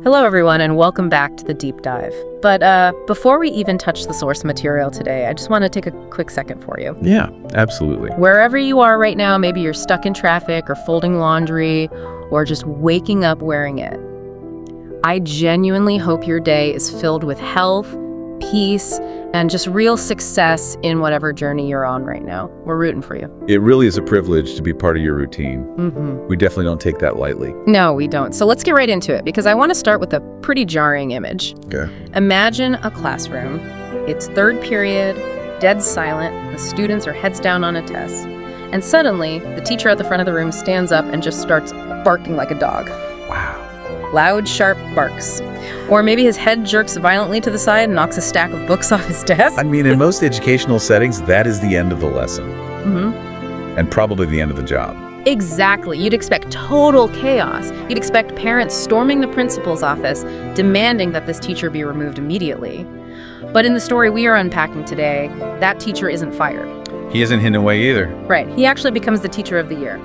Hello everyone and welcome back to the deep dive. But before we even touch the source material today, I just want to take a quick second for you. Yeah, absolutely. Wherever you are right now, maybe you're stuck in traffic or folding laundry or just waking up wearing it. I genuinely hope your day is filled with health, peace, and just real success in whatever journey you're on right now. We're rooting for you. It really is a privilege to be part of your routine. Mm-hmm. We definitely don't take that lightly. No, we don't. So let's get right into it because I want to start with a pretty jarring image. Okay. Imagine a classroom. It's third period, dead silent, the students are heads down on a test. And suddenly, the teacher at the front of the room stands up and just starts barking like a dog. Wow. Loud, sharp barks. Or maybe his head jerks violently to the side and knocks a stack of books off his desk. I mean, in most educational settings, that is the end of the lesson. Mm-hmm. And probably the end of the job. Exactly. You'd expect total chaos. You'd expect parents storming the principal's office, demanding that this teacher be removed immediately. But in the story we are unpacking today, that teacher isn't fired. He isn't hidden away either. Right. He actually becomes the teacher of the year.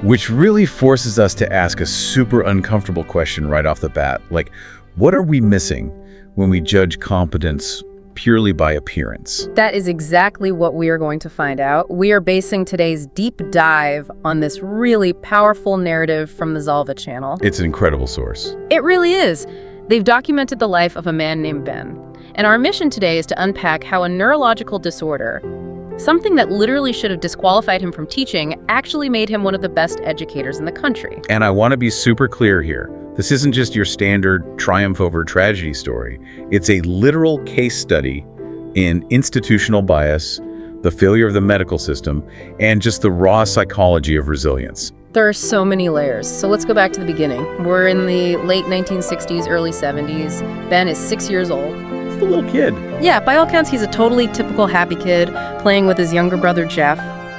Which really forces us to ask a super uncomfortable question right off the bat. Like, what are we missing when we judge competence purely by appearance? That is exactly what we are going to find out. We are basing today's deep dive on this really powerful narrative from the 𝚣𝚊𝚊-channel. It's an incredible source. It really is. They've documented the life of a man named Ben. And our mission today is to unpack how a neurological disorder, something that literally should have disqualified him from teaching, actually made him one of the best educators in the country. And I want to be super clear here. This isn't just your standard triumph over tragedy story. It's a literal case study in institutional bias, the failure of the medical system, and just the raw psychology of resilience. There are so many layers. So let's go back to the beginning. We're in the late 1960s, early 70s. Ben is 6 years old. It's the little kid. Yeah, by all counts, he's a totally typical happy kid playing with his younger brother, Jeff.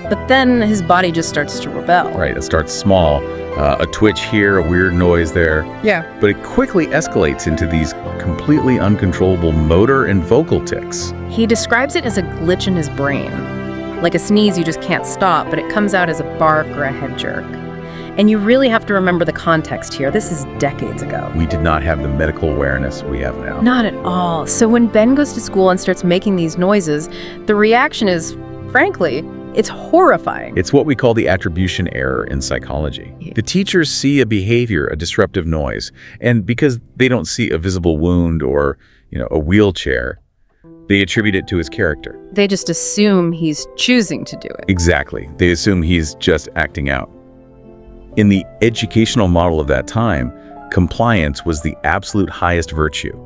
But then his body just starts to rebel. Right, it starts small. A twitch here, a weird noise there. Yeah. But it quickly escalates into these completely uncontrollable motor and vocal tics. He describes it as a glitch in his brain. Like a sneeze you just can't stop, but it comes out as a bark or a head jerk. And you really have to remember the context here. This is decades ago. We did not have the medical awareness we have now. Not at all. So when Ben goes to school and starts making these noises, the reaction is, frankly, it's horrifying. It's what we call the attribution error in psychology. The teachers see a behavior, a disruptive noise, and because they don't see a visible wound or, a wheelchair, they attribute it to his character. They just assume he's choosing to do it. Exactly. They assume he's just acting out. In the educational model of that time, compliance was the absolute highest virtue.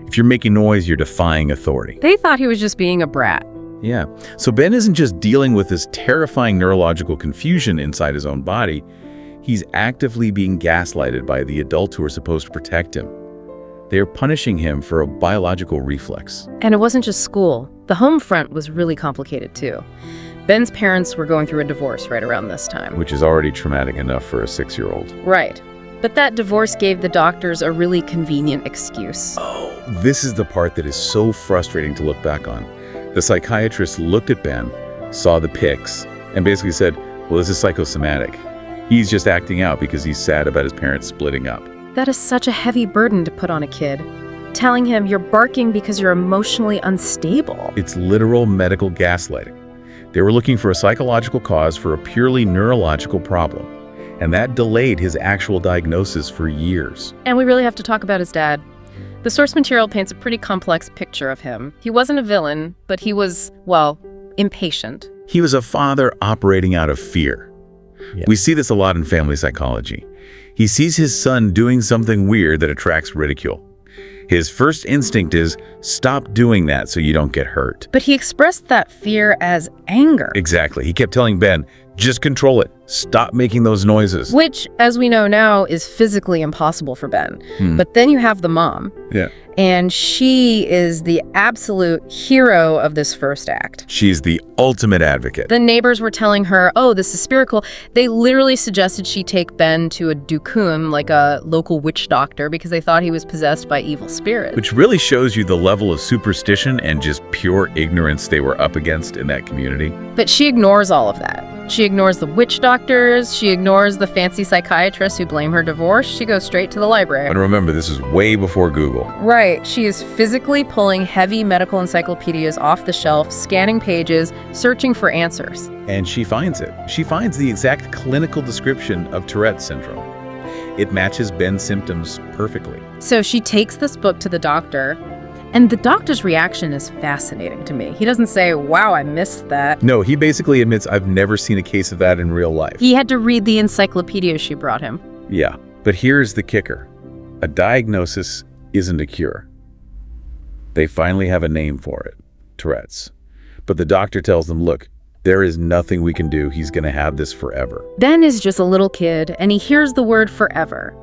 If you're making noise, you're defying authority. They thought he was just being a brat. Yeah. So Ben isn't just dealing with this terrifying neurological confusion inside his own body. He's actively being gaslighted by the adults who are supposed to protect him. They are punishing him for a biological reflex. And it wasn't just school. The home front was really complicated too. Ben's parents were going through a divorce right around this time. Which is already traumatic enough for a 6-year-old. Right. But that divorce gave the doctors a really convenient excuse. Oh, this is the part that is so frustrating to look back on. The psychiatrist looked at Ben, saw the pics, and basically said, well, this is psychosomatic. He's just acting out because he's sad about his parents splitting up. That is such a heavy burden to put on a kid. Telling him you're barking because you're emotionally unstable. It's literal medical gaslighting. They were looking for a psychological cause for a purely neurological problem. And that delayed his actual diagnosis for years. And we really have to talk about his dad. The source material paints a pretty complex picture of him. He wasn't a villain, but he was, impatient. He was a father operating out of fear. Yeah. We see this a lot in family psychology. He sees his son doing something weird that attracts ridicule. His first instinct is, stop doing that so you don't get hurt. But he expressed that fear as anger. Exactly. He kept telling Ben, just control it. Stop making those noises. Which, as we know now, is physically impossible for Ben. But then you have the mom. Yeah. And she is the absolute hero of this first act. She's the ultimate advocate. The neighbors were telling her, oh, this is spiritual. They literally suggested she take Ben to a dukun, like a local witch doctor, because they thought he was possessed by evil spirits. Which really shows you the level of superstition and just pure ignorance they were up against in that community. But she ignores all of that. She ignores the witch doctors. She ignores the fancy psychiatrists who blame her divorce. She goes straight to the library. And remember, this is way before Google. Right. She is physically pulling heavy medical encyclopedias off the shelf, scanning pages, searching for answers. And she finds it. She finds the exact clinical description of Tourette's syndrome. It matches Ben's symptoms perfectly. So she takes this book to the doctor, and the doctor's reaction is fascinating to me. He doesn't say, wow, I missed that. No, he basically admits, I've never seen a case of that in real life. He had to read the encyclopedia she brought him. Yeah, but here's the kicker. A diagnosis isn't a cure. They finally have a name for it, Tourette's. But the doctor tells them, look, there is nothing we can do. He's going to have this forever. Ben is just a little kid, and he hears the word forever.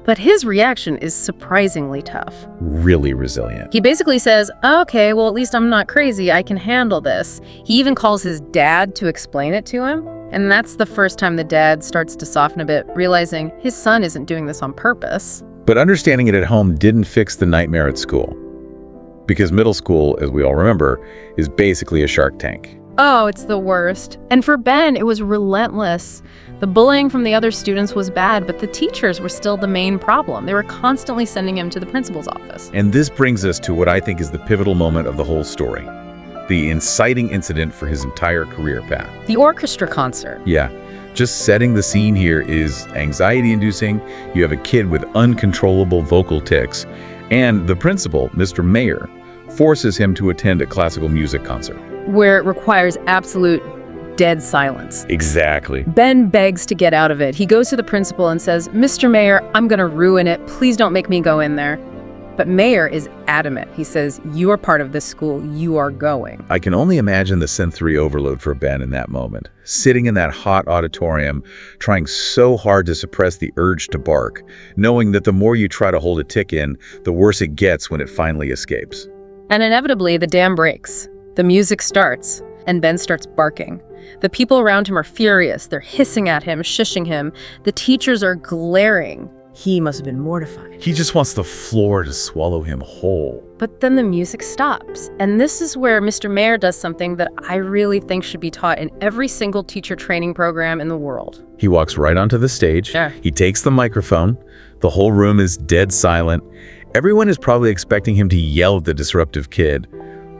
But his reaction is surprisingly tough. Really resilient. He basically says, okay, well, at least I'm not crazy. I can handle this. He even calls his dad to explain it to him. And that's the first time the dad starts to soften a bit, realizing his son isn't doing this on purpose. But understanding it at home didn't fix the nightmare at school. Because middle school, as we all remember, is basically a Shark Tank. Oh, it's the worst. And for Ben, it was relentless. The bullying from the other students was bad, but the teachers were still the main problem. They were constantly sending him to the principal's office. And this brings us to what I think is the pivotal moment of the whole story. The inciting incident for his entire career path. The orchestra concert. Yeah, just setting the scene here is anxiety-inducing. You have a kid with uncontrollable vocal tics, and the principal, Mr. Mayer, forces him to attend a classical music concert. Where it requires absolute dead silence. Exactly. Ben begs to get out of it. He goes to the principal and says, Mr. Mayer, I'm going to ruin it. Please don't make me go in there. But Mayer is adamant. He says, you are part of this school. You are going. I can only imagine the sensory overload for Ben in that moment. Sitting in that hot auditorium, trying so hard to suppress the urge to bark, knowing that the more you try to hold a tick in, the worse it gets when it finally escapes. And inevitably, the dam breaks. The music starts, and Ben starts barking. The people around him are furious. They're hissing at him, shushing him. The teachers are glaring. He must have been mortified. He just wants the floor to swallow him whole. But then the music stops. And this is where Mr. Mayer does something that I really think should be taught in every single teacher training program in the world. He walks right onto the stage. Yeah. He takes the microphone. The whole room is dead silent. Everyone is probably expecting him to yell at the disruptive kid.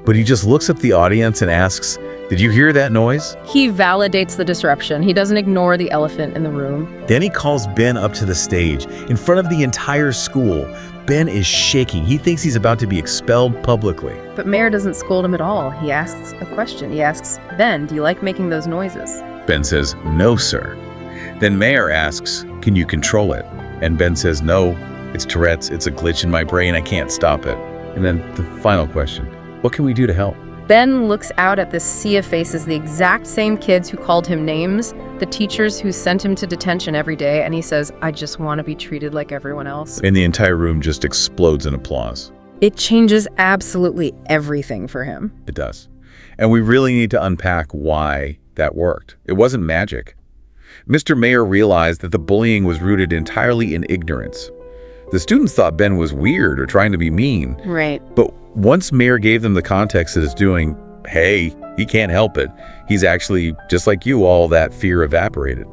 But he just looks at the audience and asks, did you hear that noise? He validates the disruption. He doesn't ignore the elephant in the room. Then he calls Ben up to the stage in front of the entire school. Ben is shaking. He thinks he's about to be expelled publicly. But Mayer doesn't scold him at all. He asks a question. He asks, Ben, do you like making those noises? Ben says, no, sir. Then Mayer asks, can you control it? And Ben says, no, it's Tourette's. It's a glitch in my brain. I can't stop it. And then the final question. What can we do to help? Ben looks out at this sea of faces, the exact same kids who called him names, the teachers who sent him to detention every day, and he says, I just want to be treated like everyone else. And the entire room just explodes in applause. It changes absolutely everything for him. It does. And we really need to unpack why that worked. It wasn't magic. Mr. Mayer realized that the bullying was rooted entirely in ignorance. The students thought Ben was weird or trying to be mean. Right. But once Mayer gave them the context that it's doing, hey, he can't help it. He's actually, just like you, all that fear evaporated.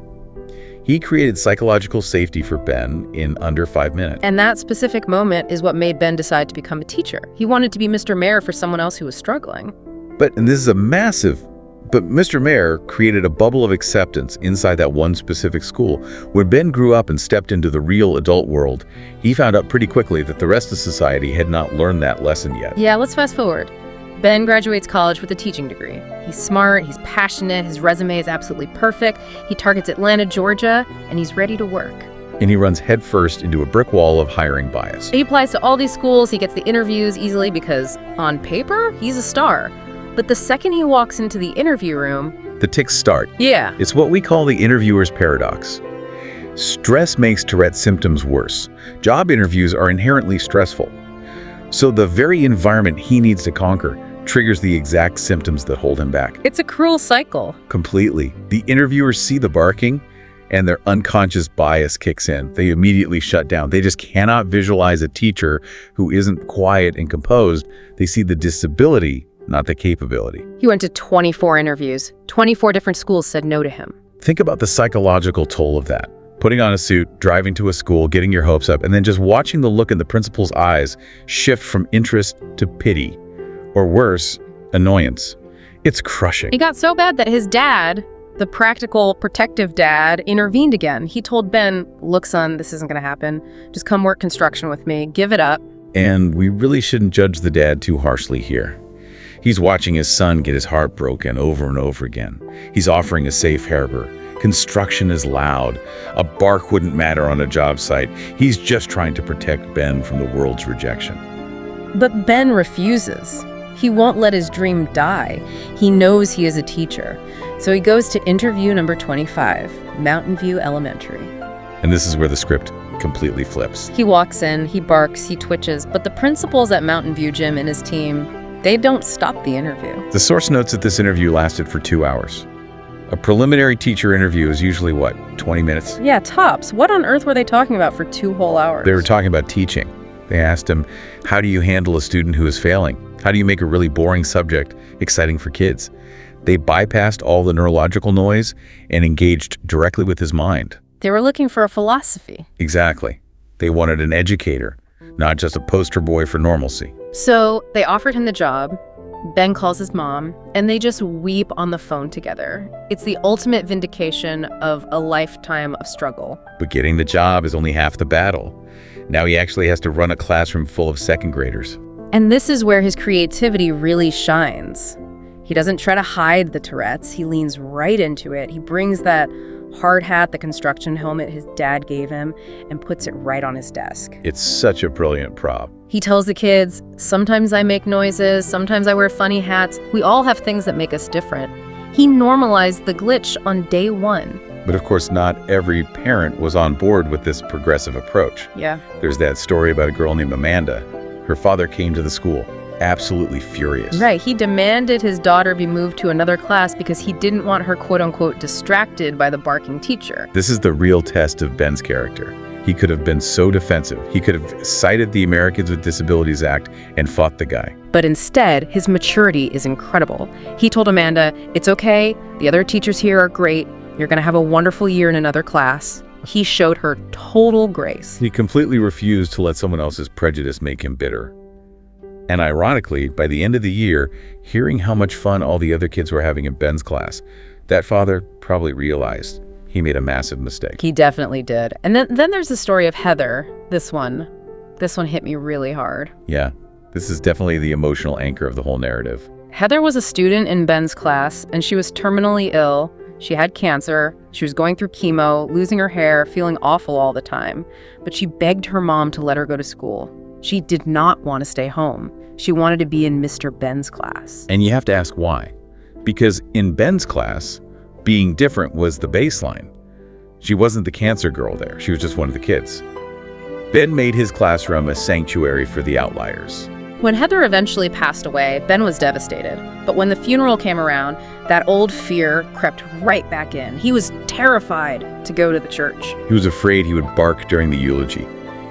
He created psychological safety for Ben in under 5 minutes. And that specific moment is what made Ben decide to become a teacher. He wanted to be Mr. Mayer for someone else who was struggling. And this is but Mr. Mayer created a bubble of acceptance inside that one specific school. When Ben grew up and stepped into the real adult world, he found out pretty quickly that the rest of society had not learned that lesson yet. Yeah, let's fast forward. Ben graduates college with a teaching degree. He's smart, he's passionate, his resume is absolutely perfect. He targets Atlanta, Georgia, and he's ready to work. And he runs headfirst into a brick wall of hiring bias. He applies to all these schools, he gets the interviews easily because, on paper, he's a star. But the second he walks into the interview room, the tics start. Yeah. It's what we call the interviewer's paradox. Stress makes Tourette's symptoms worse. Job interviews are inherently stressful. So the very environment he needs to conquer triggers the exact symptoms that hold him back. It's a cruel cycle. Completely. The interviewers see the barking, and their unconscious bias kicks in. They immediately shut down. They just cannot visualize a teacher who isn't quiet and composed. They see the disability not the capability. He went to 24 interviews. 24 different schools said no to him. Think about the psychological toll of that. Putting on a suit, driving to a school, getting your hopes up, and then just watching the look in the principal's eyes shift from interest to pity, or worse, annoyance. It's crushing. It got so bad that his dad, the practical, protective dad, intervened again. He told Ben, "Look, son, this isn't going to happen. Just come work construction with me. Give it up." And we really shouldn't judge the dad too harshly here. He's watching his son get his heart broken over and over again. He's offering a safe harbor. Construction is loud. A bark wouldn't matter on a job site. He's just trying to protect Ben from the world's rejection. But Ben refuses. He won't let his dream die. He knows he is a teacher. So he goes to interview number 25, Mountain View Elementary. And this is where the script completely flips. He walks in, he barks, he twitches, but the principals at Mountain View Gym and his team, they don't stop the interview. The source notes that this interview lasted for 2 hours. A preliminary teacher interview is usually, what, 20 minutes? Yeah, tops. What on earth were they talking about for 2 whole hours? They were talking about teaching. They asked him, how do you handle a student who is failing? How do you make a really boring subject exciting for kids? They bypassed all the neurological noise and engaged directly with his mind. They were looking for a philosophy. Exactly. They wanted an educator, not just a poster boy for normalcy. So they offered him the job. Ben calls his mom, and they just weep on the phone together. It's the ultimate vindication of a lifetime of struggle. But getting the job is only half the battle. Now he actually has to run a classroom full of second graders. And this is where his creativity really shines. He doesn't try to hide the Tourette's. He leans right into it. He brings that hard hat, the construction helmet his dad gave him, and puts it right on his desk. It's such a brilliant prop. He tells the kids, sometimes I make noises, sometimes I wear funny hats. We all have things that make us different. He normalized the glitch on day 1. But of course, not every parent was on board with this progressive approach. Yeah. There's that story about a girl named Amanda. Her father came to the school, absolutely furious. Right, he demanded his daughter be moved to another class because he didn't want her quote-unquote distracted by the barking teacher. This is the real test of Ben's character. He could have been so defensive. He could have cited the Americans with Disabilities Act and fought the guy. But instead, his maturity is incredible. He told Amanda, it's okay, the other teachers here are great, you're gonna have a wonderful year in another class. He showed her total grace. He completely refused to let someone else's prejudice make him bitter. And ironically, by the end of the year, hearing how much fun all the other kids were having in Ben's class, that father probably realized he made a massive mistake. He definitely did. And then there's the story of Heather. This one hit me really hard. Yeah, this is definitely the emotional anchor of the whole narrative. Heather was a student in Ben's class, and she was terminally ill. She had cancer. She was going through chemo, losing her hair, feeling awful all the time. But she begged her mom to let her go to school. She did not want to stay home. She wanted to be in Mr. Ben's class. And you have to ask why. Because in Ben's class, being different was the baseline. She wasn't the cancer girl there. She was just one of the kids. Ben made his classroom a sanctuary for the outliers. When Heather eventually passed away, Ben was devastated. But when the funeral came around, that old fear crept right back in. He was terrified to go to the church. He was afraid he would bark during the eulogy.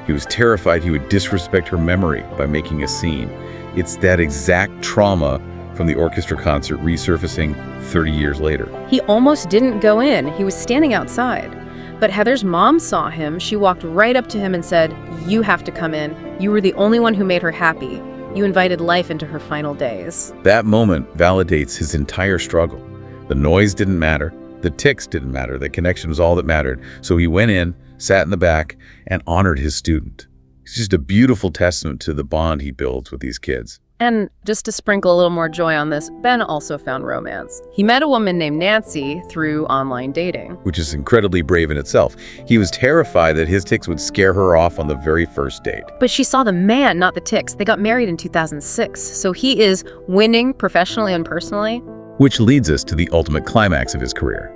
He was terrified he would disrespect her memory by making a scene. It's that exact trauma from the orchestra concert resurfacing 30 years later. He almost didn't go in. He was standing outside. But Heather's mom saw him. She walked right up to him and said, "You have to come in. You were the only one who made her happy. You invited life into her final days." That moment validates his entire struggle. The noise didn't matter. The tics didn't matter. The connection was all that mattered. So he went in, sat in the back, and honored his student. It's just a beautiful testament to the bond he builds with these kids. And just to sprinkle a little more joy on this, Ben also found romance. He met a woman named Nancy through online dating. Which is incredibly brave in itself. He was terrified that his tics would scare her off on the very first date. But she saw the man, not the tics. They got married in 2006, so he is winning professionally and personally. Which leads us to the ultimate climax of his career.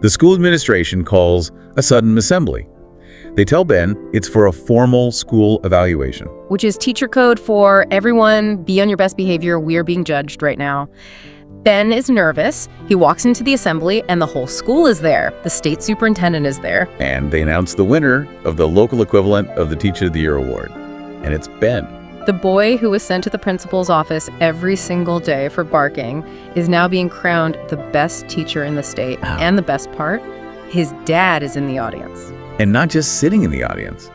The school administration calls a sudden assembly. They tell Ben it's for a formal school evaluation. Which is teacher code for everyone, be on your best behavior, we're being judged right now. Ben is nervous. He walks into the assembly and the whole school is there. The state superintendent is there. And they announce the winner of the local equivalent of the Teacher of the Year award. And it's Ben. The boy who was sent to the principal's office every single day for barking is now being crowned the best teacher in the state. Wow. And the best part, his dad is in the audience. And not just sitting in the audience.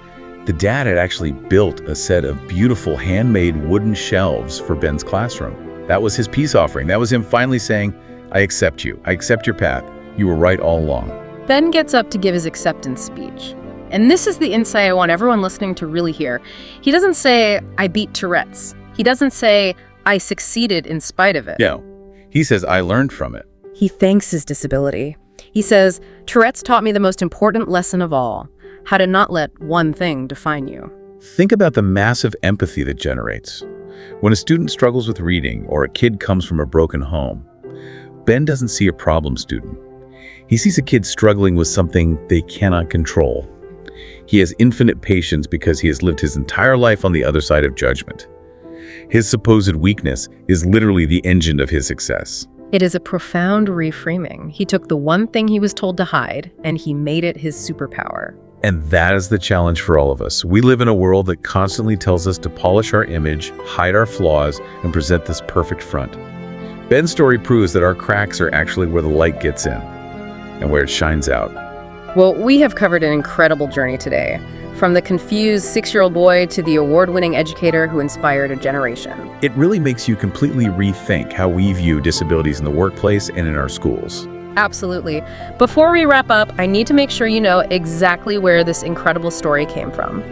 The dad had actually built a set of beautiful handmade wooden shelves for Ben's classroom. That was his peace offering. That was him finally saying, I accept you. I accept your path. You were right all along. Ben gets up to give his acceptance speech. And this is the insight I want everyone listening to really hear. He doesn't say, I beat Tourette's. He doesn't say, I succeeded in spite of it. No, he says, I learned from it. He thanks his disability. He says, Tourette's taught me the most important lesson of all, how to not let one thing define you. Think about the massive empathy that generates. When a student struggles with reading or a kid comes from a broken home, Ben doesn't see a problem student. He sees a kid struggling with something they cannot control. He has infinite patience because he has lived his entire life on the other side of judgment. His supposed weakness is literally the engine of his success. It is a profound reframing. He took the one thing he was told to hide, and he made it his superpower. And that is the challenge for all of us. We live in a world that constantly tells us to polish our image, hide our flaws, and present this perfect front. Ben's story proves that our cracks are actually where the light gets in and where it shines out. Well, we have covered an incredible journey today, from the confused 6-year-old boy to the award-winning educator who inspired a generation. It really makes you completely rethink how we view disabilities in the workplace and in our schools. Absolutely. Before we wrap up, I need to make sure you know exactly where this incredible story came from.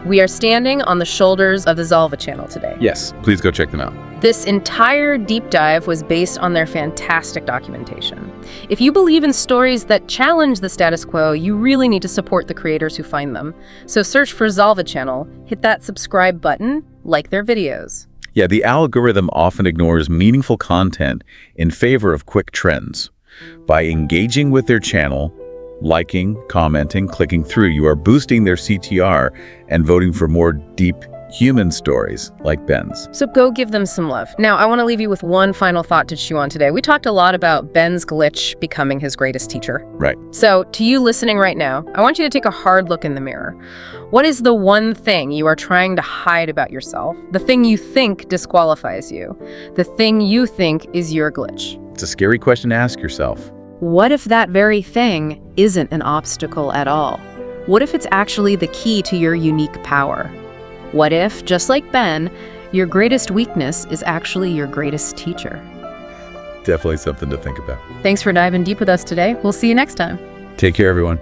We are standing on the shoulders of the 𝚣𝚊𝚊-channel today. Yes, please go check them out. This entire deep dive was based on their fantastic documentation. If you believe in stories that challenge the status quo, you really need to support the creators who find them. So search for 𝚣𝚊𝚊-channel, hit that subscribe button, like their videos. Yeah, the algorithm often ignores meaningful content in favor of quick trends. By engaging with their channel, liking, commenting, clicking through, you are boosting their CTR and voting for more deep human stories like Ben's. So go give them some love. Now, I want to leave you with one final thought to chew on today. We talked a lot about Ben's glitch becoming his greatest teacher. Right. So to you listening right now, I want you to take a hard look in the mirror. What is the one thing you are trying to hide about yourself? The thing you think disqualifies you? The thing you think is your glitch? It's a scary question to ask yourself. What if that very thing isn't an obstacle at all? What if it's actually the key to your unique power? What if, just like Ben, your greatest weakness is actually your greatest teacher? Definitely something to think about. Thanks for diving deep with us today. We'll see you next time. Take care, everyone.